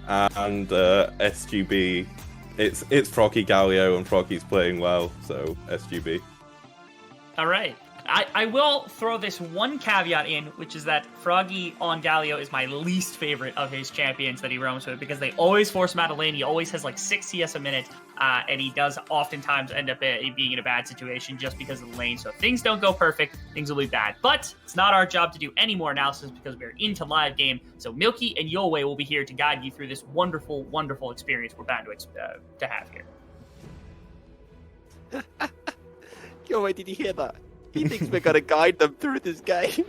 and SGB. It's Froggy Galio, and Froggy's playing well, so SGB. All right. I will throw this one caveat in, which is that Froggy on Galio is my least favorite of his champions that he roams with, because they always force him out of lane. He always has like 6 CS a minute, and he does oftentimes end up being in a bad situation just because of the lane. So if things don't go perfect, things will be bad. But it's not our job to do any more analysis because we're into live game. So Milky and Yolway will be here to guide you through this wonderful, wonderful experience we're bound to have here. Yolway, did you hear that? He thinks we're going to guide them through this game.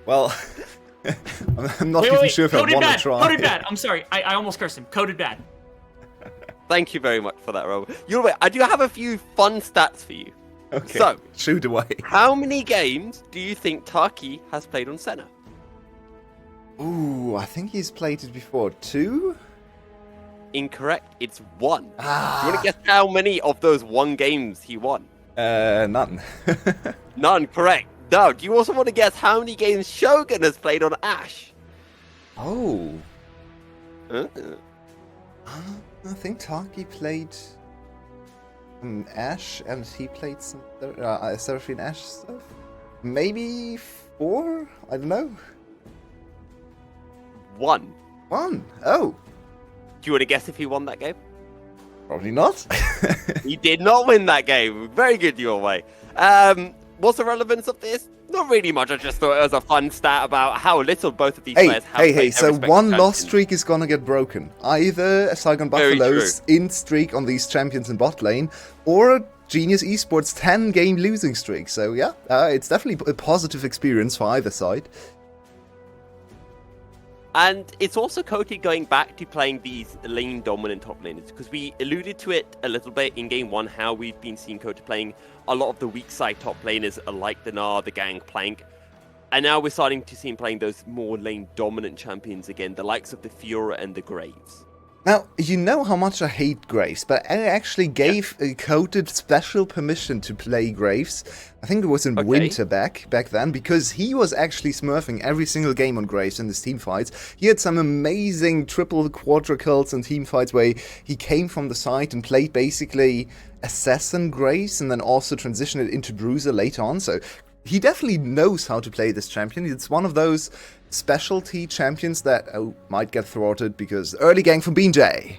Well, I'm not even sure if I want to try. Coded bad. I'm sorry. I almost cursed him. Coded bad. Thank you very much for that, Robert. Yolway, I do have a few fun stats for you. Okay, so, shoot away. How many games do you think Taki has played on Senna? Ooh, I think he's played it before. 2? Incorrect. It's 1. Do you want to guess how many of those 1 games he won? None. None, correct. Now, do you also want to guess how many games Shogun has played on Ashe? Oh. I think Taki played Ashe, and he played some Seraphine Ashe stuff. Maybe 4? I don't know. 1. 1? Oh. Do you want to guess if he won that game? Probably not. He did not win that game. Very good your way. What's the relevance of this? Not really much. I just thought it was a fun stat about how little both of these players have played. Hey, so one loss streak is gonna get broken. Either a Saigon Buffalo's in streak on these champions in bot lane, or a Genius Esports 10-game losing streak. So yeah, it's definitely a positive experience for either side. And it's also Coty going back to playing these lane-dominant top laners, because we alluded to it a little bit in Game 1, how we've been seeing Coty playing a lot of the weak side top laners like the Gnar, the Gangplank, and now we're starting to see him playing those more lane-dominant champions again, the likes of the Fiora and the Graves. Now, you know how much I hate Graves, but I actually gave Coated special permission to play Graves. I think it was in winter back then, because he was actually smurfing every single game on Graves in his team fights. He had some amazing triple, quadra kills and team fights where he came from the side and played basically Assassin Graves and then also transitioned it into Bruiser later on. So he definitely knows how to play this champion. It's one of those specialty champions that might get thwarted because early gang from BJ.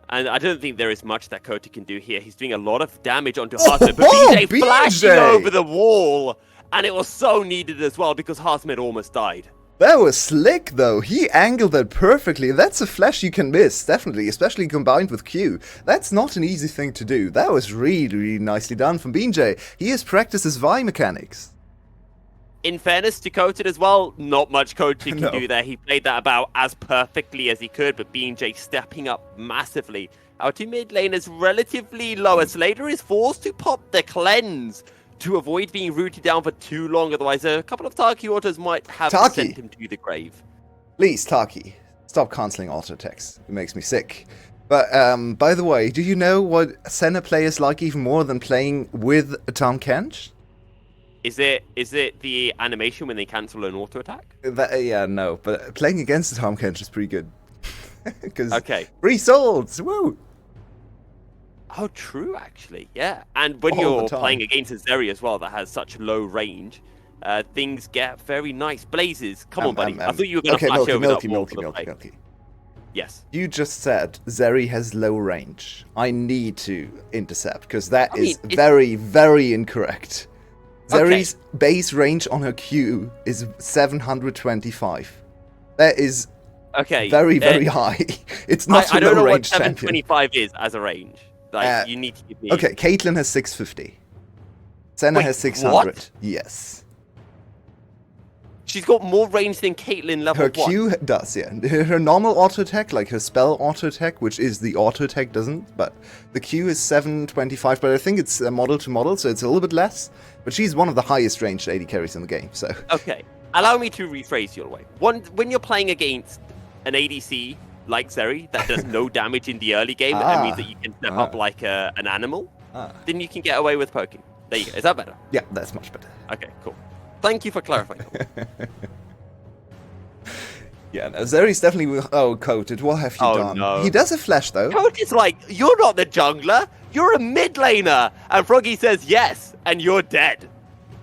And I don't think there is much that Coty can do here. He's doing a lot of damage onto Hearthmid, but BJ flashing over the wall, and it was so needed as well because Hearthmid almost died. That was slick, though. He angled that perfectly. That's a flash you can miss, definitely, especially combined with Q. That's not an easy thing to do. That was really, really nicely done from BJ. He has practiced his Vi mechanics. In fairness to Coted as well, not much Coty can do there. He played that about as perfectly as he could, but BJ stepping up massively. Our two mid lane is relatively low, as Slater is forced to pop the cleanse to avoid being rooted down for too long. Otherwise, a couple of Taki autos might have sent him to the grave. Please, Taki, stop cancelling auto attacks. It makes me sick. But, by the way, do you know what Senna players like even more than playing with Tahm Kench? Is it the animation when they cancel an auto attack? Yeah, no, but playing against the Tahm Kench is pretty good. Because free souls, woo! Oh, true, actually, yeah. And when you're playing against a Zeri as well that has such low range, things get very nice. Blazes, come on, buddy. I thought you were going to flash over that wall. Milky. Yes. You just said Zeri has low range. I need to intercept, because that is very, very incorrect. Zeri's base range on her Q is 725. That is very, very high. It's not a low range champion. I don't know what 725 is as a range. Like, you need to give me... Okay, Caitlyn has 650. Senna has 600. What? Yes. She's got more range than Caitlyn level 1. Her Q does, yeah. Her normal auto attack, like her spell auto attack, which is the auto attack, doesn't. But the Q is 725, but I think it's model to model, so it's a little bit less. But she's one of the highest ranged AD carries in the game, so... Okay, allow me to rephrase your way. When you're playing against an ADC like Zeri that does no damage in the early game, and means that you can step up like an animal, then you can get away with poking. There you go. Is that better? Yeah, that's much better. Okay, cool. Thank you for clarifying. Yeah, no, Zeri's definitely... Oh, Coated, what have you done? No. He does have Flash, though. Coach is like, you're not the jungler. You're a mid laner. And Froggy says yes, and you're dead.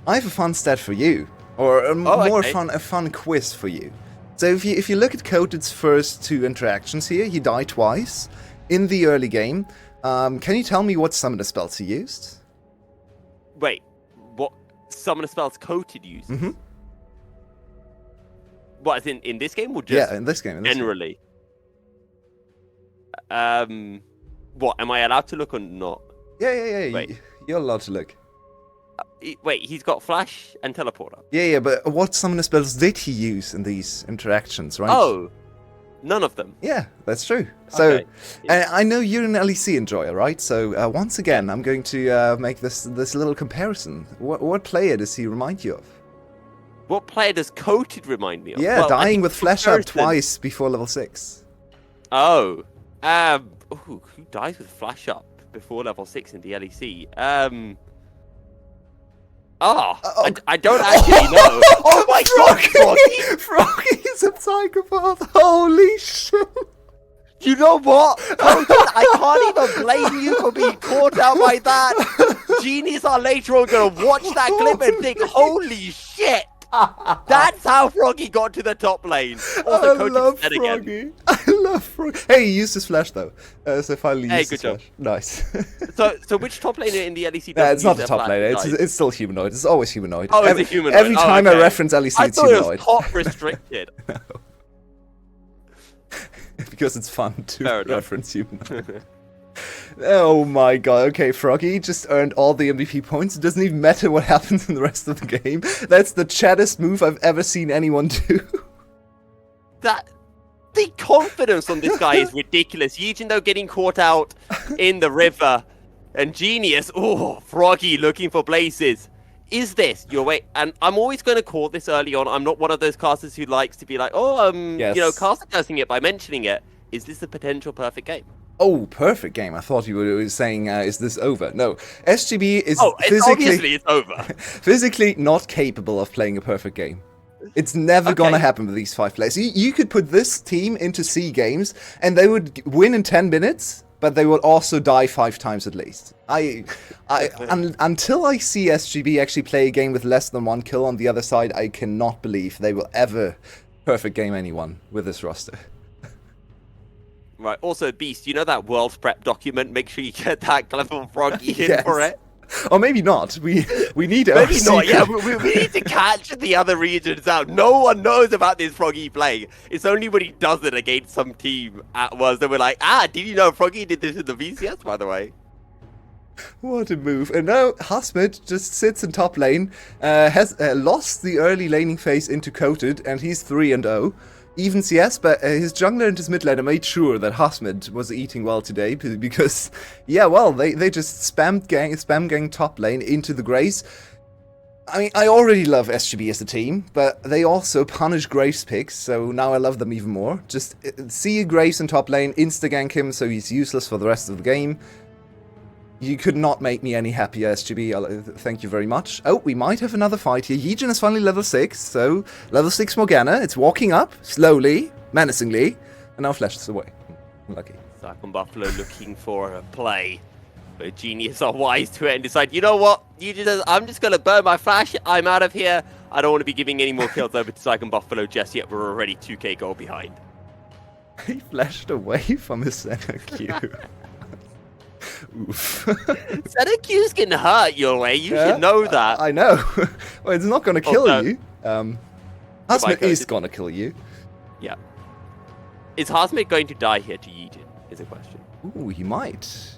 I have a fun stat for you. Or a fun quiz for you. So if you look at Coated's first 2 interactions here, he died twice in the early game. Can you tell me what summoner spells he used? Wait, what summoner spells Coated uses? Mm-hmm. What, as in this game or just in this game? generally? What, am I allowed to look or not? Yeah. Wait. You're allowed to look. Wait, he's got Flash and Teleporter. Yeah, but what summoner spells did he use in these interactions, right? Oh, none of them. Yeah, that's true. So, Okay. I know you're an LEC enjoyer, right? So, once again, I'm going to make this little comparison. What player does he remind you of? What player does Coated remind me of? Yeah, Well, dying with Flash up comparison- twice before level 6. Oh, who dies with Flash up before level 6 in the LEC? I don't actually know. Oh my god, Froggy! Froggy's a psychopath! Holy shit! You know what? Coated, I can't even blame you for being caught out by that. Genies are later on going to watch that clip and think, holy shit! That's how Froggy got to the top lane. Also, I love dead Froggy. again. I love Froggy. Hey, he used his Flash though. So finally Hey, used good his job. Flash. Nice. So which top laner in the LEC Nah, doesn't it's not use the their top Flash? laner. Nice. It's still humanoid. It's always humanoid. Oh, it's a humanoid. Every time I okay. reference LEC, I it's thought it humanoid. was top restricted. Because it's fun to Fair enough. reference humanoid. Oh my god, okay, Froggy just earned all the MVP points. It doesn't even matter what happens in the rest of the game. That's the chattest move I've ever seen anyone do. The confidence on this guy is ridiculous. Yijin, though, getting caught out in the river. And Genius, Froggy looking for places. Is this your way? And I'm always going to call this early on. I'm not one of those casters who likes to be like, Yes. caster cursing it by mentioning it. Is this a potential perfect game? Oh, perfect game. I thought you were saying, is this over? No. SGB is Obviously it's over. physically not capable of playing a perfect game. It's never gonna happen with these 5 players. You could put this team into C games, and they would win in 10 minutes, but they would also die 5 times at least. Until I see SGB actually play a game with less than 1 kill on the other side, I cannot believe they will ever perfect game anyone with this roster. Right, also, Beast, you know that World Prep document? Make sure you get that Clever Froggy in Yes. for it. Or maybe not. We need our Maybe not, secret- yeah. We need to catch the other regions out. No one knows about this Froggy play. It's only when he does it against some team at Worlds that we're like, did you know Froggy did this in the VCS, by the way? What a move. And now Hasmid just sits in top lane, has lost the early laning phase into Coated, and he's 3-0. Even CS, but his jungler and his mid laner made sure that Hasmid was eating well today, because, yeah, well, they just spam gang top lane into the Grace. I mean, I already love SGB as a team, but they also punish Graves picks, so now I love them even more. Just see Graves in top lane, insta-gank him so he's useless for the rest of the game. You could not make me any happier, SGB. Thank you very much. Oh, we might have another fight here. Yijin is finally level 6, so level 6 Morgana. It's walking up, slowly, menacingly, and now flashes away. Lucky. Saigon Buffalo looking for a play. But Genius are wise to it and decide, you know what? I'm just going to burn my flash. I'm out of here. I don't want to be giving any more kills over to Saigon Buffalo just yet. We're already 2k goal behind. He flashed away from his center queue. Oof. Center Q's can hurt your way. You should know that. I know. Well, it's not going to kill Also, you. Hasmid is going to kill you. Yeah. Is Hasmid going to die here to Yijin? Is a question. Ooh, he might.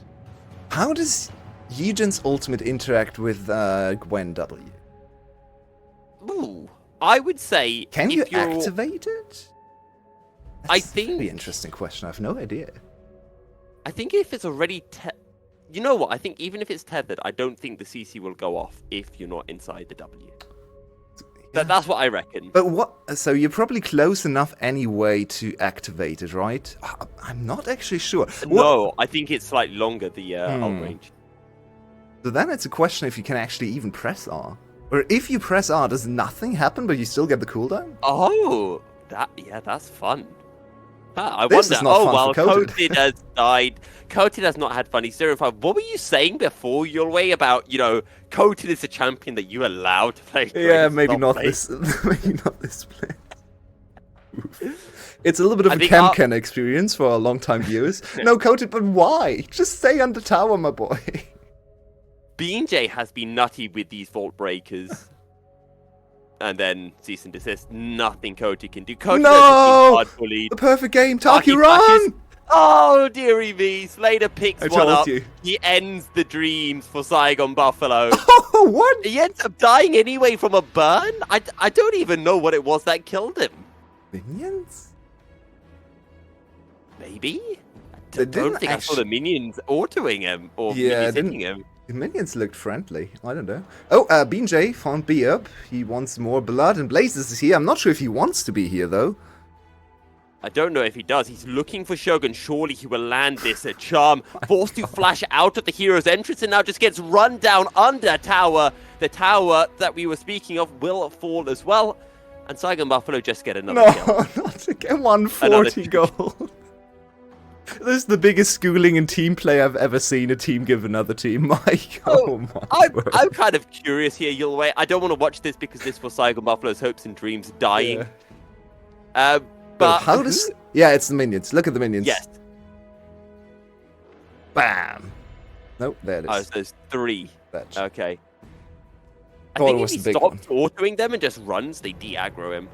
How does Yijin's ultimate interact with Gwen W? Ooh. I would say... Can if you you're... activate it? I That's think... a very interesting question. I have no idea. I think if it's already... You know what? I think even if it's tethered, I don't think the CC will go off if you're not inside the W. Yeah. That's what I reckon. But what? So you're probably close enough anyway to activate it, right? I'm not actually sure. No, I think it's slightly longer, the ult range. So then it's a question if you can actually even press R. Or if you press R, does nothing happen but you still get the cooldown? Oh, That's fun. I This wonder. is not Oh fun well, for Coated. Coated has died. Coated has not had fun. He's 0-5. What were you saying before, Yulway, about Coated is a champion that you allowed to play? Yeah, Graves, maybe not play? this. Maybe not this play. It's a little bit of I a think Camcan experience for our long-time viewers. No, Coated, but why? Just stay under tower, my boy. BJ has been nutty with these vault breakers. And then cease and desist. Nothing Coated can do. Coated has just been hard bullied. The perfect game. Taki, Taki run! flashes. Oh, dearie me. Slater picks I one told up. you. He ends the dreams for Saigon Buffalo. Oh, what? He ends up dying anyway from a burn? I don't even know what it was that killed him. Minions? Maybe? They I don't think I saw the minions autoing him or minions hitting him. The minions looked friendly. I don't know. Oh, BJ found B up. He wants more blood, and Blazes is here. I'm not sure if he wants to be here, though. I don't know if he does. He's looking for Shogun. Surely he will land this. A charm forced to flash out of the hero's entrance and now just gets run down under tower. The tower that we were speaking of will fall as well. And Saigon Buffalo just get another kill. No, not again. 140 gold. This is the biggest schooling and team play I've ever seen a team give another team. Mike, I'm kind of curious here, Yulway. I don't want to watch this because this was Saigon Buffalo's hopes and dreams dying. Yeah. But how does... Yeah, it's the minions. Look at the minions. Yes. Bam. Nope, there it is. Oh, so there's 3. Fetch. Okay. I Thought think it if was he the big one. stops autoing them and just runs, they de-aggro him.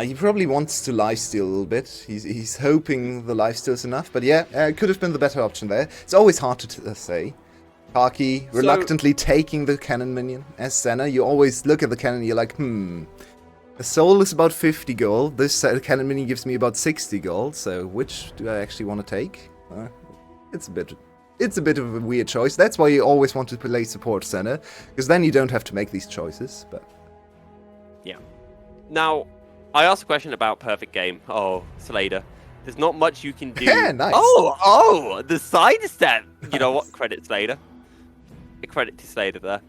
He probably wants to lifesteal a little bit. He's hoping the lifesteal's enough, but yeah, it could have been the better option there. It's always hard to say. Taki reluctantly taking the cannon minion as Senna. You always look at the cannon and you're like, the soul is about 50 gold. This cannon minion gives me about 60 gold. So which do I actually want to take? It's a bit of a weird choice. That's why you always want to play support Senna, because then you don't have to make these choices. But yeah. Now, I asked a question about perfect game. Oh, Slater. There's not much you can do. Yeah, nice. Oh, the sidestep. Nice. You know what? Credit Slater. A credit to Slater there.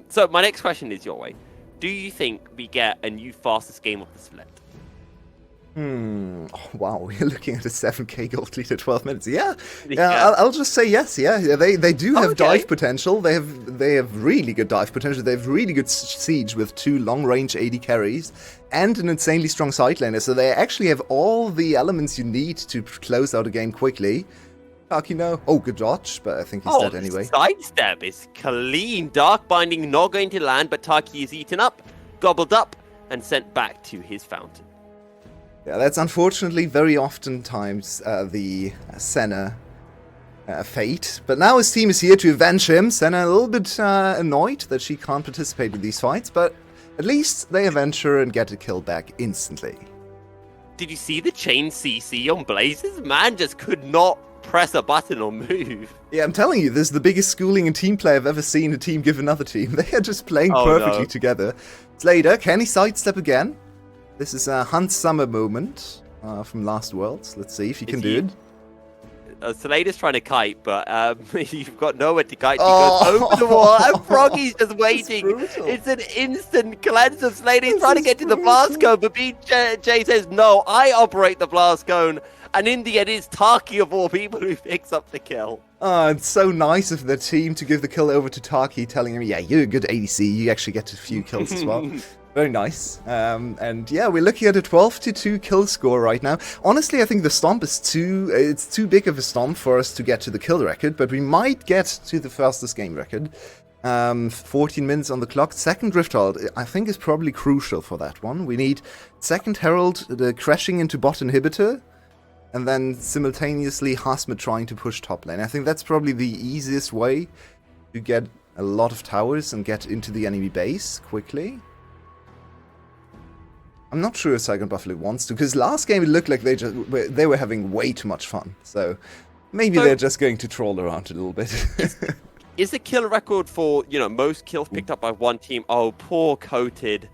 So my next question is your way. Do you think we get a new fastest game of the split? Oh, wow, we're looking at a 7k gold lead at 12 minutes. Yeah. I'll just say yes. Yeah, they do have dive potential. They have really good dive potential. They have really good siege with 2 long-range AD carries and an insanely strong side laner. So they actually have all the elements you need to close out a game quickly. Taki, no. Oh, good dodge, but I think he's dead anyway. Sidestep is clean. Dark Binding not going to land, but Taki is eaten up, gobbled up, and sent back to his fountain. Yeah, that's unfortunately very oftentimes the Senna fate. But now his team is here to avenge him. Senna a little bit annoyed that she can't participate in these fights, but at least they avenge her and get a kill back instantly. Did you see the chain CC on Blazes? Man just could not press a button or move. Yeah, I'm telling you, this is the biggest schooling and team play I've ever seen a team give another team. They are just playing perfectly together. Slater, can he sidestep again? This is a Hunt Summer moment from Last Worlds. Let's see if he can do it. Slater's trying to kite, but you've got nowhere to kite. He goes over the wall, and Froggy's just waiting. It's an instant cleanse of Slater. He's trying to get to the blast cone, but BJ says, no, I operate the blast cone. And in the end, it's Taki of all people who picks up the kill. Oh, it's so nice of the team to give the kill over to Taki, telling him, yeah, you're a good ADC. You actually get a few kills as well. Very nice. And yeah, we're looking at a 12-2 kill score right now. Honestly, I think the stomp is too big of a stomp for us to get to the kill record, but we might get to the fastest game record. 14 minutes on the clock. Second Rift Herald, I think, is probably crucial for that one. We need second Herald, the crashing into bot inhibitor, and then simultaneously Hasmid trying to push top lane. I think that's probably the easiest way to get a lot of towers and get into the enemy base quickly. I'm not sure if Saigon Buffalo wants to, because last game it looked like they were having way too much fun. So maybe they're just going to troll around a little bit. Is the kill record for, most kills picked up by one team? Oh, poor Coated.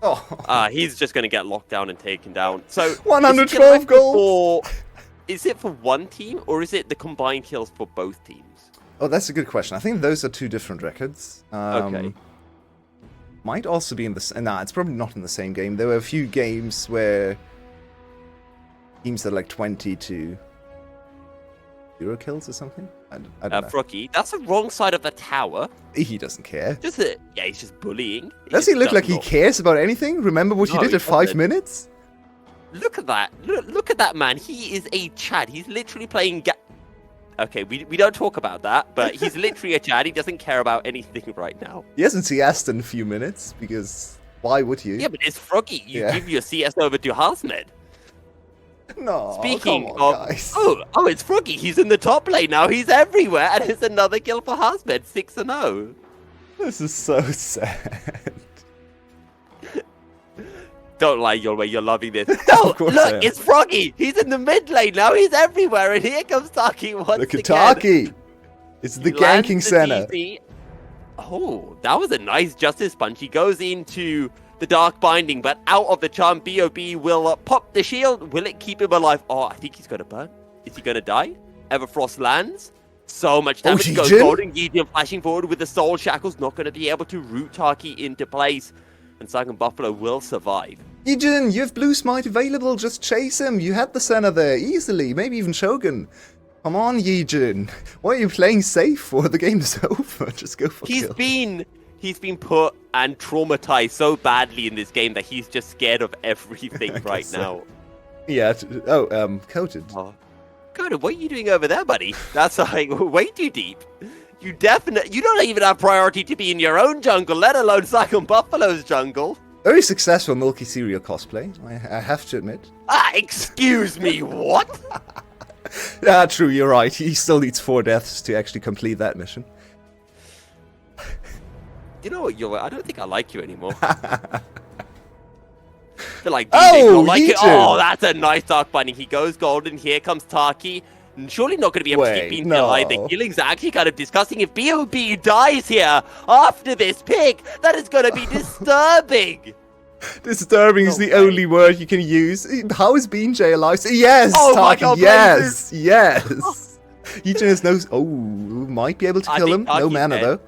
He's just going to get locked down and taken down. So 112 gold. Is it for one team, or is it the combined kills for both teams? Oh, that's a good question. I think those are 2 different records. Okay. Might also be in the... Nah, it's probably not in the same game. There were a few games where teams that like 20 to 0 kills or something. I don't know. Froggy, that's the wrong side of the tower. He doesn't care. Yeah, he's just bullying. Does he look like he cares about anything? Remember what he did at 5 minutes? Look at that. Look at that man. He is a Chad. He's literally playing... Okay, we don't talk about that, but he's literally a Chad. He doesn't care about anything right now. He hasn't CS'd in a few minutes, because why would you? Yeah, but it's Froggy. You give your CS over to Harsmed. No, Speaking come on, of... guys. Oh, it's Froggy. He's in the top lane now. He's everywhere, and it's another kill for Harsmed. 6-0. This is so sad. Don't lie, you're loving this. No, look, it's Froggy. He's in the mid lane now. He's everywhere, and here comes Taki once again. Look at Taki. It's the ganking center. Oh, that was a nice Justice Punch. He goes into the Dark Binding, but out of the charm, BOB will pop the shield. Will it keep him alive? Oh, I think he's going to burn. Is he going to die? Everfrost lands. So much damage. Oh, Goes Golden Gideon flashing forward with the Soul Shackles. Not going to be able to root Taki into place. And Saigon Buffalo will survive. Yijin, you have Blue Smite available. Just chase him. You had the center there easily. Maybe even Shogun. Come on, Yijin. What are you playing safe for? The game is over. Just go for kill. He's been put and traumatized so badly in this game that he's just scared of everything right now. Yeah. Coated. Oh. Coated, what are you doing over there, buddy? That's like way too deep. You don't even have priority to be in your own jungle, let alone Saigon Buffalo's jungle. Very successful Milky Cereal cosplay, I have to admit. Excuse me, what? Yeah, true, you're right. He still needs 4 deaths to actually complete that mission. You know what, I don't think I like you anymore. I feel like oh, that's a nice Dark Binding. He goes golden, here comes Taki. Surely not going to be able to keep being alive. The killing's actually kind of disgusting. If BOB dies here after this pick, that is going to be disturbing. Disturbing is the only word you can use. How is BJ alive? Yes, oh Taki, my God, yes. Yijin has no... Oh, might be able to kill him. No mana, though.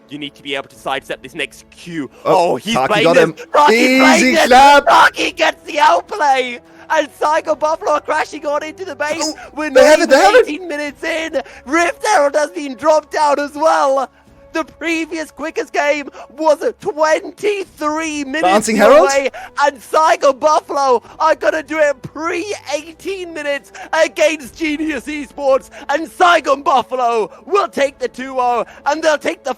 You need to be able to sidestep this next Q. Oh, he's Taki playing got him. Easy clap. Rocky gets the outplay. And Saigon Buffalo are crashing on into the base. We're they not have even it. 18 minutes in. Rift Herald has been dropped down as well. The previous quickest game was 23 minutes away. And Saigon Buffalo are going to do it pre-18 minutes against Genius Esports. And Saigon Buffalo will take the 2-0 and they'll take the